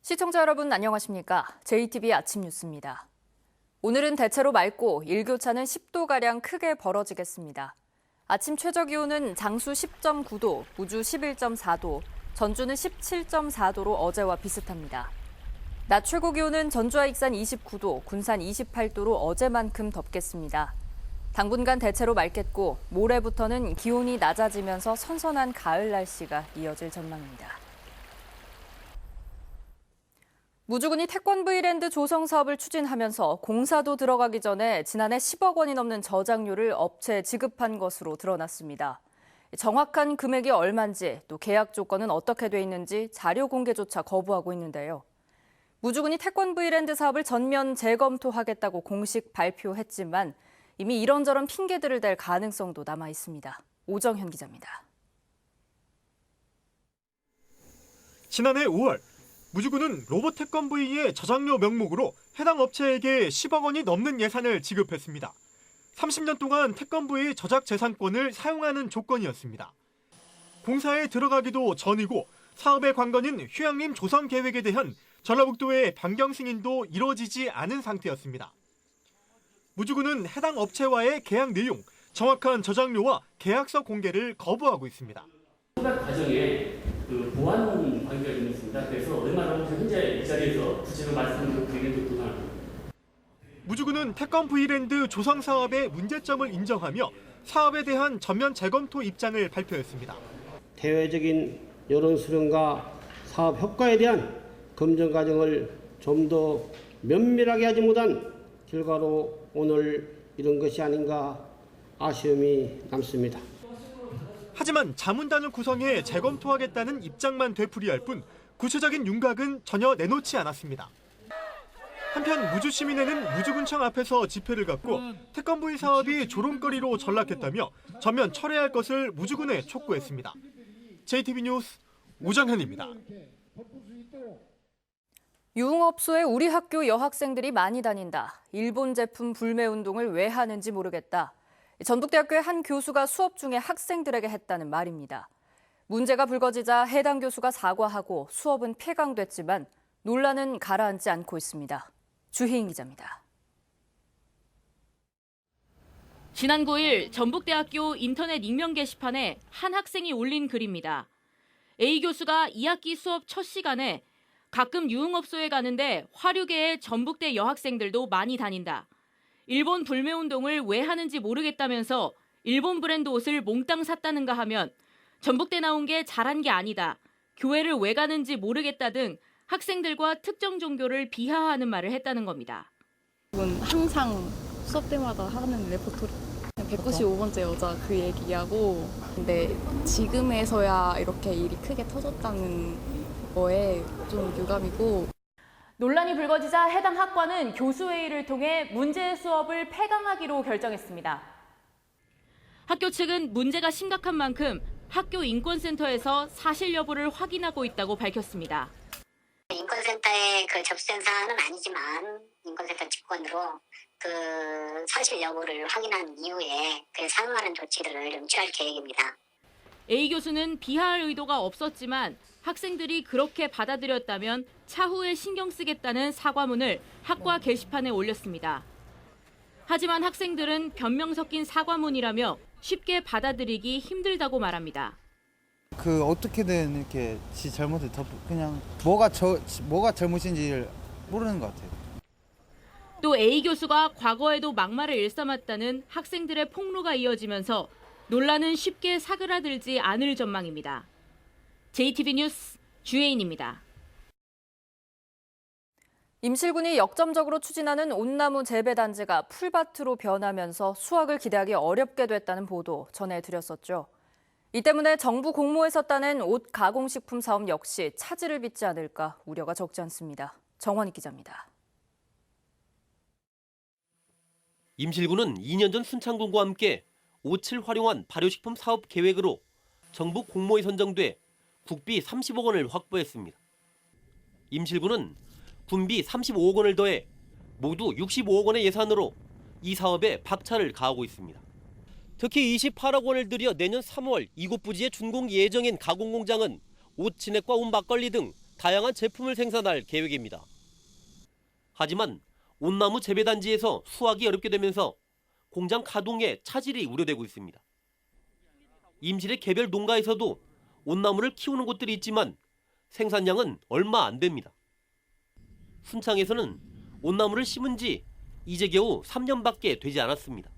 시청자 여러분 안녕하십니까? JTBC 아침 뉴스입니다. 오늘은 대체로 맑고 일교차는 10도가량 크게 벌어지겠습니다. 아침 최저기온은 장수 10.9도, 무주 11.4도, 전주는 17.4도로 어제와 비슷합니다. 낮 최고기온은 전주와 익산 29도, 군산 28도로 어제만큼 덥겠습니다. 당분간 대체로 맑겠고 모레부터는 기온이 낮아지면서 선선한 가을 날씨가 이어질 전망입니다. 무주군이 태권브 이랜드 조성 사업을 추진하면서 공사도 들어가기 전에 지난해 10억 원이 넘는 저장료를 업체에 지급한 것으로 드러났습니다. 정확한 금액이 얼마인지 또 계약 조건은 어떻게 돼 있는지 자료 공개조차 거부하고 있는데요. 무주군이 태권브 이랜드 사업을 전면 재검토하겠다고 공식 발표했지만 이미 이런저런 핑계들을 댈 가능성도 남아 있습니다. 오정현 기자입니다. 지난해 5월 무주군은 로봇 태권브이의 저장료 명목으로 해당 업체에게 10억 원이 넘는 예산을 지급했습니다. 30년 동안 태권브이 저작 재산권을 사용하는 조건이었습니다. 공사에 들어가기도 전이고 사업의 관건인 휴양림 조성 계획에 대한 전라북도의 변경 승인도 이루어지지 않은 상태였습니다. 무주군은 해당 업체와의 계약 내용, 정확한 저장료와 계약서 공개를 거부하고 있습니다. 생각 과정에 보완 관계가 있습니다. 그래서 얼마나 현재 이 자리에서 구체적으로 말씀드리기도 부담합니다. 무주군은 태권브이랜드 조성 사업의 문제점을 인정하며 사업에 대한 전면 재검토 입장을 발표했습니다. 대외적인 여론 수렴과 사업 효과에 대한 검증 과정을 좀 더 면밀하게 하지 못한 결과로 오늘 이런 것이 아닌가 아쉬움이 남습니다. 하지만 자문단을 구성해 재검토하겠다는 입장만 되풀이할 뿐 구체적인 윤곽은 전혀 내놓지 않았습니다. 한편 무주시민회는 무주군청 앞에서 집회를 갖고 태권브이 사업이 조롱거리로 전락했다며 전면 철회할 것을 무주군에 촉구했습니다. JTBC 뉴스 오정현입니다. 유흥업소에 우리 학교 여학생들이 많이 다닌다. 일본 제품 불매 운동을 왜 하는지 모르겠다. 전북대학교의 한 교수가 수업 중에 학생들에게 했다는 말입니다. 문제가 불거지자 해당 교수가 사과하고 수업은 폐강됐지만 논란은 가라앉지 않고 있습니다. 주혜인 기자입니다. 지난 9일 전북대학교 인터넷 익명 게시판에 한 학생이 올린 글입니다. A 교수가 2학기 수업 첫 시간에 가끔 유흥업소에 가는데 화류계의 전북대 여학생들도 많이 다닌다. 일본 불매운동을 왜 하는지 모르겠다면서 일본 브랜드 옷을 몽땅 샀다는가 하면 전북대 나온 게 잘한 게 아니다. 교회를 왜 가는지 모르겠다 등 학생들과 특정 종교를 비하하는 말을 했다는 겁니다. 항상 수업 때마다 하는 레퍼토리 195번째 여자 그 얘기하고 근데 지금에서야 이렇게 일이 크게 터졌다는 거에 좀 유감이고 논란이 불거지자 해당 학과는 교수회의를 통해 문제 수업을 폐강하기로 결정했습니다. 학교 측은 문제가 심각한 만큼 학교 인권센터에서 사실 여부를 확인하고 있다고 밝혔습니다. 인권센터에 접수된 사안은 아니지만 인권센터 직권으로 사실 여부를 확인한 이후에 상응하는 조치들을 취할 계획입니다. A 교수는 비하할 의도가 없었지만 학생들이 그렇게 받아들였다면 차후에 신경 쓰겠다는 사과문을 학과 게시판에 올렸습니다. 하지만 학생들은 변명 섞인 사과문이라며 쉽게 받아들이기 힘들다고 말합니다. 어떻게든 이렇게 지 잘못을 그냥 뭐가 잘못인지를 모르는 것 같아요. 또 A 교수가 과거에도 막말을 일삼았다는 학생들의 폭로가 이어지면서 논란은 쉽게 사그라들지 않을 전망입니다. JTBC 뉴스 주혜인입니다. 임실군이 역점적으로 추진하는 온나무 재배 단지가 풀밭으로 변하면서 수확을 기대하기 어렵게 됐다는 보도 전해드렸었죠. 이 때문에 정부 공모에서 따낸 옷 가공식품 사업 역시 차질을 빚지 않을까 우려가 적지 않습니다. 정원익 기자입니다. 임실군은 2년 전 순창군과 함께 옷을 활용한 발효식품 사업 계획으로 정부 공모에 선정돼 국비 30억 원을 확보했습니다. 임실군은 군비 35억 원을 더해 모두 65억 원의 예산으로 이 사업에 박차를 가하고 있습니다. 특히 28억 원을 들여 내년 3월 이곳 부지에 준공 예정인 가공공장은 옷 진액과 옷 막걸리 등 다양한 제품을 생산할 계획입니다. 하지만 온나무 재배단지에서 수확이 어렵게 되면서 공장 가동에 차질이 우려되고 있습니다. 임실의 개별 농가에서도 온나무를 키우는 곳들이 있지만 생산량은 얼마 안 됩니다. 순창에서는 온나무를 심은 지 이제 겨우 3년밖에 되지 않았습니다.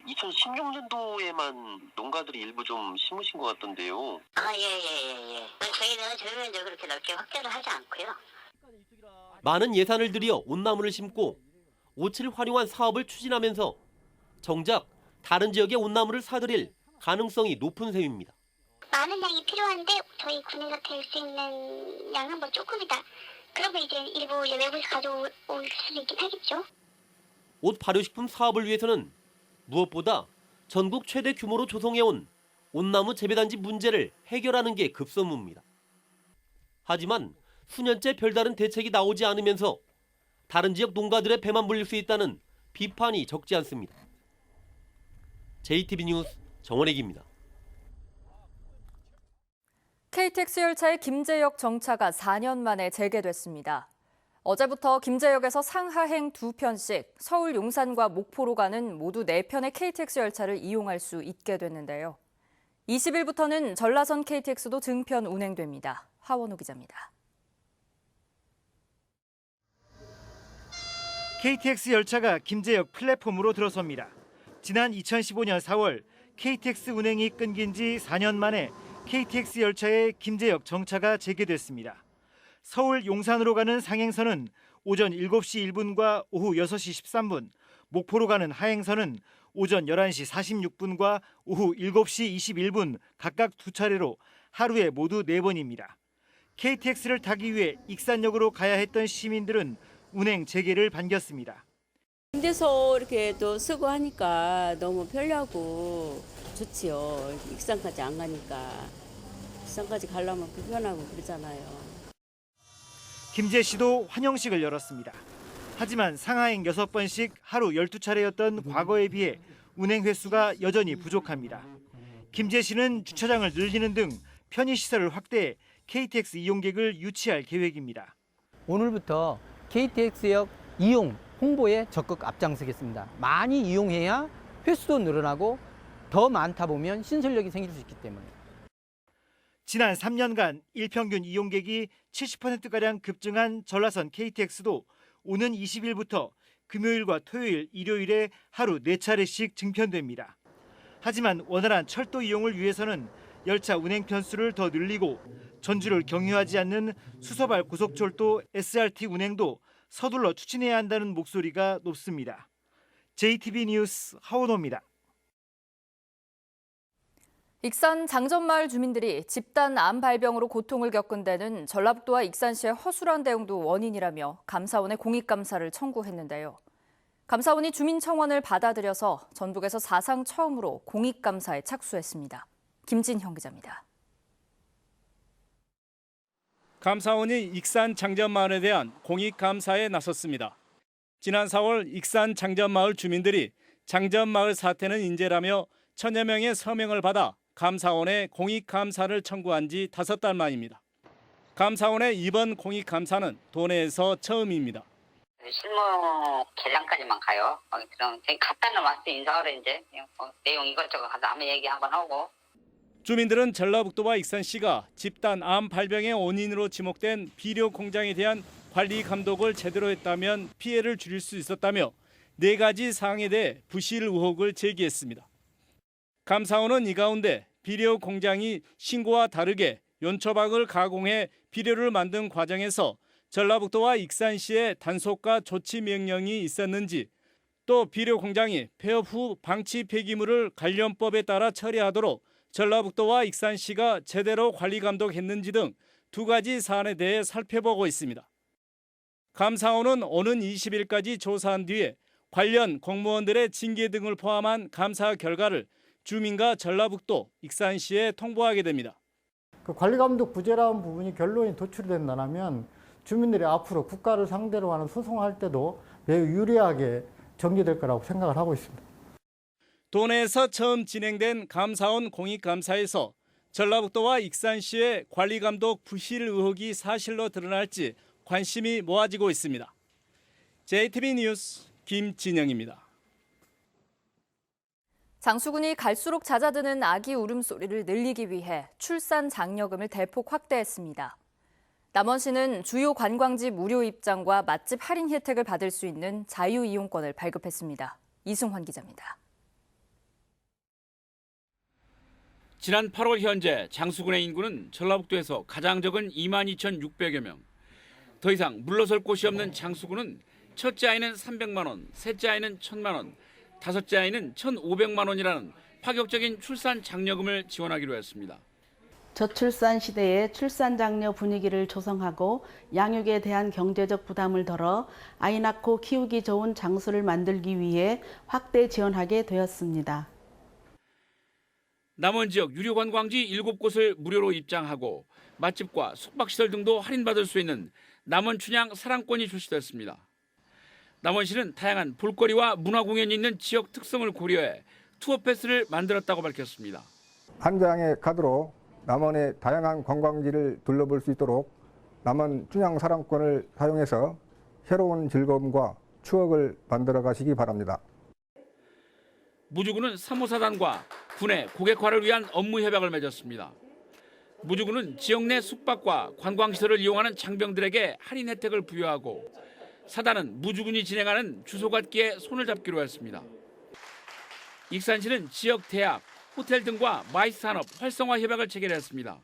2016년도에만 농가들이 일부 좀 심으신 것 같던데요. 예. 저희는 전면적으로 그렇게 넓게 확대를 하지 않고요. 많은 예산을 들여 온나무를 심고 옷을 활용한 사업을 추진하면서 정작 다른 지역의 온나무를 사들일 가능성이 높은 셈입니다. 많은 양이 필요한데 저희 군에서 될 수 있는 양은 뭐 조금이다. 그러면 이제 일부 외부에서 가져올 수도 있긴 하겠죠. 옷 발효식품 사업을 위해서는 무엇보다 전국 최대 규모로 조성해온 온나무 재배단지 문제를 해결하는 게 급선무입니다. 하지만 수년째 별다른 대책이 나오지 않으면서 다른 지역 농가들의 배만 불릴 수 있다는 비판이 적지 않습니다. JTB 뉴스 정원익입니다. KTX 열차의 김제역 정차가 4년 만에 재개됐습니다. 어제부터 김제역에서 상하행 2편씩 서울 용산과 목포로 가는 모두 4편의 KTX 열차를 이용할 수 있게 됐는데요. 20일부터는 전라선 KTX도 증편 운행됩니다. 하원우 기자입니다. KTX 열차가 김제역 플랫폼으로 들어섭니다. 지난 2015년 4월 KTX 운행이 끊긴 지 4년 만에 KTX 열차의 김제역 정차가 재개됐습니다. 서울 용산으로 가는 상행선은 오전 7시 1분과 오후 6시 13분, 목포로 가는 하행선은 오전 11시 46분과 오후 7시 21분 각각 2차례로 하루에 모두 4번입니다. KTX를 타기 위해 익산역으로 가야 했던 시민들은 운행 재개를 반겼습니다. 군대서 이렇게 또 쓰고 하니까 너무 편리하고 좋지요. 익산까지 안 가니까. 익산까지 가려면 불편하고 그러잖아요. 김제 씨도 환영식을 열었습니다. 하지만 상하행 6번씩 하루 12차례였던 과거에 비해 운행 횟수가 여전히 부족합니다. 김제 씨는 주차장을 늘리는 등 편의시설을 확대해 KTX 이용객을 유치할 계획입니다. 오늘부터 KTX역 이용 홍보에 적극 앞장서겠습니다. 많이 이용해야 횟수도 늘어나고 더 많다 보면 신설력이 생길 수 있기 때문에. 지난 3년간 일평균 이용객이 70%가량 급증한 전라선 KTX도 오는 20일부터 금요일과 토요일, 일요일에 하루 4차례씩 증편됩니다. 하지만 원활한 철도 이용을 위해서는 열차 운행 편수를 더 늘리고 전주를 경유하지 않는 수서발 고속철도 SRT 운행도 서둘러 추진해야 한다는 목소리가 높습니다. JTB 뉴스 하원호입니다. 익산 장전마을 주민들이 집단 암 발병으로 고통을 겪은 데는 전라북도와 익산시의 허술한 대응도 원인이라며 감사원에 공익감사를 청구했는데요. 감사원이 주민청원을 받아들여서 전북에서 사상 처음으로 공익감사에 착수했습니다. 김진형 기자입니다. 감사원이 익산 장전마을에 대한 공익감사에 나섰습니다. 지난 4월 익산 장전마을 주민들이 장전마을 사태는 인재라며 1000여 명의 서명을 받아 감사원에 공익감사를 청구한 지 5달 만입니다. 감사원의 이번 공익감사는 도내에서 처음입니다. 실무 계장까지만 가요. 그럼 갔다는 와서 인사하러 이제 내용 이것저것 가서 아무 얘기 한번 하고. 주민들은 전라북도와 익산시가 집단 암 발병의 원인으로 지목된 비료 공장에 대한 관리 감독을 제대로 했다면 피해를 줄일 수 있었다며 4가지 사항에 대해 부실 의혹을 제기했습니다. 감사원은 이 가운데 비료 공장이 신고와 다르게 연초박을 가공해 비료를 만든 과정에서 전라북도와 익산시의 단속과 조치 명령이 있었는지, 또 비료 공장이 폐업 후 방치 폐기물을 관련법에 따라 처리하도록 전라북도와 익산시가 제대로 관리 감독했는지 등 2가지 사안에 대해 살펴보고 있습니다. 감사원은 오는 20일까지 조사한 뒤에 관련 공무원들의 징계 등을 포함한 감사 결과를 주민과 전라북도, 익산시에 통보하게 됩니다. 그 관리감독 부재라는 부분이 결론이 도출이 된다면 주민들이 앞으로 국가를 상대로 하는 소송할 때도 매우 유리하게 전개될 거라고 생각을 하고 있습니다. 도내에서 처음 진행된 감사원 공익감사에서 전라북도와 익산시의 관리감독 부실 의혹이 사실로 드러날지 관심이 모아지고 있습니다. JTB 뉴스 김진영입니다. 장수군이 갈수록 잦아드는 아기 울음소리를 늘리기 위해 출산 장려금을 대폭 확대했습니다. 남원시는 주요 관광지 무료 입장과 맛집 할인 혜택을 받을 수 있는 자유이용권을 발급했습니다. 이승환 기자입니다. 지난 8월 현재 장수군의 인구는 전라북도에서 가장 적은 22,600여 명. 더 이상 물러설 곳이 없는 장수군은 첫째 아이는 300만 원, 셋째 아이는 1,000만 원, 다섯째 아이는 1,500만 원이라는 파격적인 출산 장려금을 지원하기로 했습니다. 저출산 시대에 출산 장려 분위기를 조성하고 양육에 대한 경제적 부담을 덜어 아이 낳고 키우기 좋은 장수를 만들기 위해 확대 지원하게 되었습니다. 남원 지역 유료 관광지 7곳을 무료로 입장하고 맛집과 숙박시설 등도 할인받을 수 있는 남원 춘향 사랑권이 출시됐습니다. 남원시는 다양한 볼거리와 문화공연이 있는 지역 특성을 고려해 투어 패스를 만들었다고 밝혔습니다. 한 장의 카드로 남원의 다양한 관광지를 둘러볼 수 있도록 남원 춘향 사랑권을 사용해서 새로운 즐거움과 추억을 만들어 가시기 바랍니다. 무주군은 사무사단과 군의 고객화를 위한 업무 협약을 맺었습니다. 무주군은 지역 내 숙박과 관광시설을 이용하는 장병들에게 할인 혜택을 부여하고 사단은 무주군이 진행하는 주소받기에 손을 잡기로 했습니다. 익산시는 지역 대학, 호텔 등과 마이스 산업 활성화 협약을 체결했습니다.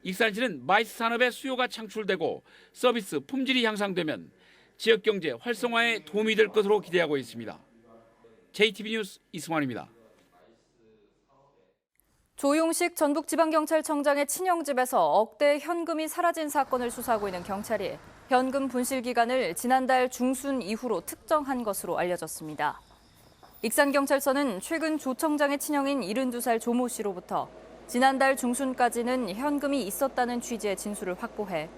익산시는 마이스 산업의 수요가 창출되고 서비스 품질이 향상되면 지역 경제 활성화에 도움이 될 것으로 기대하고 있습니다. JTB 뉴스 이승환입니다. 조용식 전북지방경찰청장의 친형집에서 억대 현금이 사라진 사건을 수사하고 있는 경찰이 현금 분실 기간을 지난달 중순 이후로 특정한 것으로 알려졌습니다. 익산경찰서는 최근 조 청장의 친형인 72살 조모 씨로부터 지난달 중순까지는 현금이 있었다는 취지의 진술을 확보해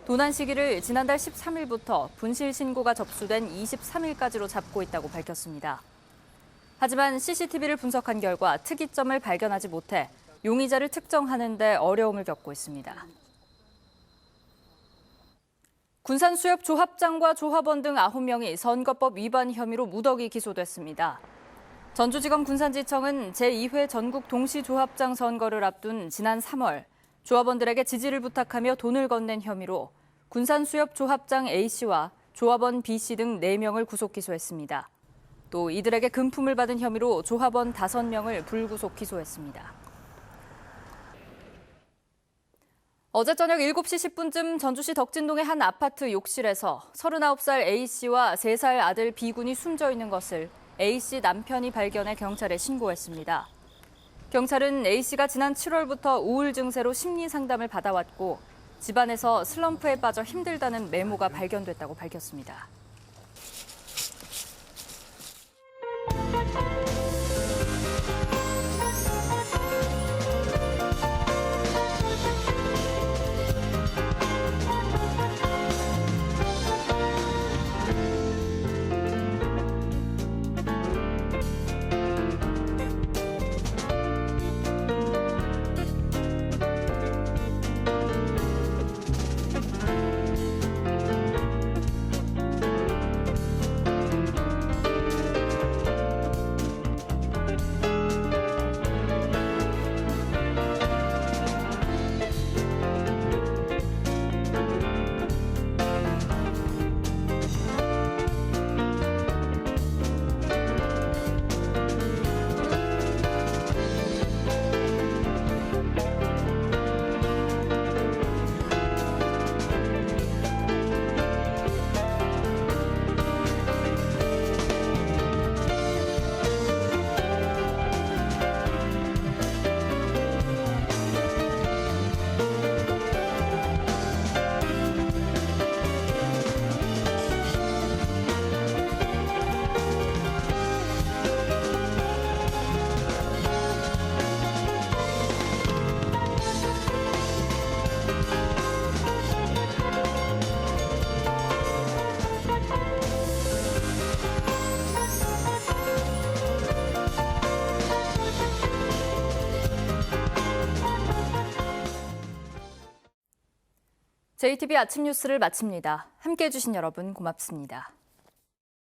도난 시기를 지난달 13일부터 분실 신고가 접수된 23일까지로 잡고 있다고 밝혔습니다. 하지만 CCTV를 분석한 결과 특이점을 발견하지 못해 용의자를 특정하는 데 어려움을 겪고 있습니다. 군산수협조합장과 조합원 등 9명이 선거법 위반 혐의로 무더기 기소됐습니다. 전주지검 군산지청은 제2회 전국 동시조합장 선거를 앞둔 지난 3월 조합원들에게 지지를 부탁하며 돈을 건넨 혐의로 군산수협조합장 A씨와 조합원 B씨 등 4명을 구속 기소했습니다. 또 이들에게 금품을 받은 혐의로 조합원 5명을 불구속 기소했습니다. 어제 저녁 7시 10분쯤 전주시 덕진동의 한 아파트 욕실에서 39살 A씨와 3살 아들 B군이 숨져 있는 것을 A씨 남편이 발견해 경찰에 신고했습니다. 경찰은 A씨가 지난 7월부터 우울 증세로 심리 상담을 받아왔고 집안에서 슬럼프에 빠져 힘들다는 메모가 발견됐다고 밝혔습니다. JTB 아침 뉴스를 마칩니다. 함께해 주신 여러분 고맙습니다.